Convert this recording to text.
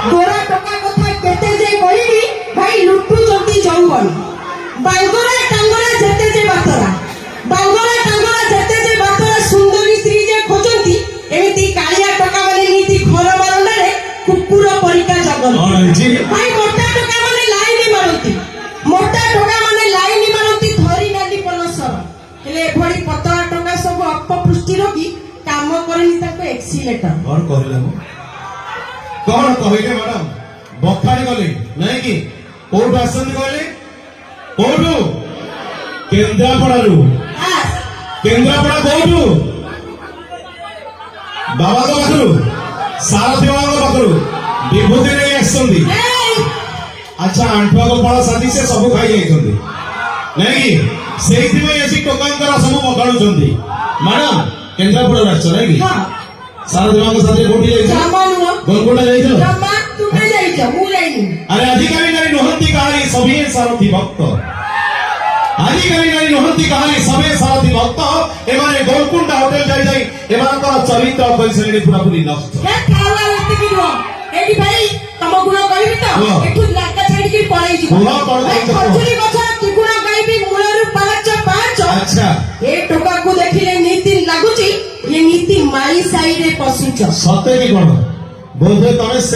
गोरा टका कथा केते जे कहिबी भाई लुटू जंती जौवन बांगरा टांगरा जेते जे बातरा बांगरा टांगरा जेते जे बातरा सुंदरी स्त्री जे खोजंती एमिति कालिया टका माने नीति घर बारंडा रे कुकुर परिका जगन भाई मोटा टका माने लाइन मारंती मोटा टका माने लाइन मारंती धरी नाली पलसर हेले भड़ी पतला टका सब अपपृष्टि रोगी काम करनी ताको एक्सीलेटर और कहले कौन कहले मैडम बखारी गले नहीं कि कोर्ट आसंदी कहले कोर्टू केंद्रापड़ारू केंद्रापड़ा कोर्टू बाबा तो पाखरु सारथी बाबा पाखरु विभूति नहीं आसंदी अच्छा आंठुआ गोपाल साथी से सब खाई जाइछंदी नहीं कि सेहिथि में एसी टोकांकर सब बदलुछंदी मैडम केंद्रापड़ा राष्ट्र नहीं कि सारथी बाबा साथी कोठी जाइछ गोलकोटा जाइछ जम्मा तुमे जाइछ मु जाइनी अरे अधिकारी नारी नहंती कहानी सभी सारथी भक्त अधिकारी नारी नहंती कहानी सभी सारथी भक्त एमाने गोलकुंडा होटल जाई जाई एमानकर चरित्र परिसरणी पूरा पूरी नष्ट हे काला लती कि रो एडी भाई तम गुण कहिबी तो एठु लाका छाडी के पळाई जी गुण कर दे खजुरी गछ कि गुण कहिबी मूलरु पाँच अच्छा ए टोका को देखिले नीति लागुची ये नीति माई साई रे पसुच सते की कोन बोधे तमे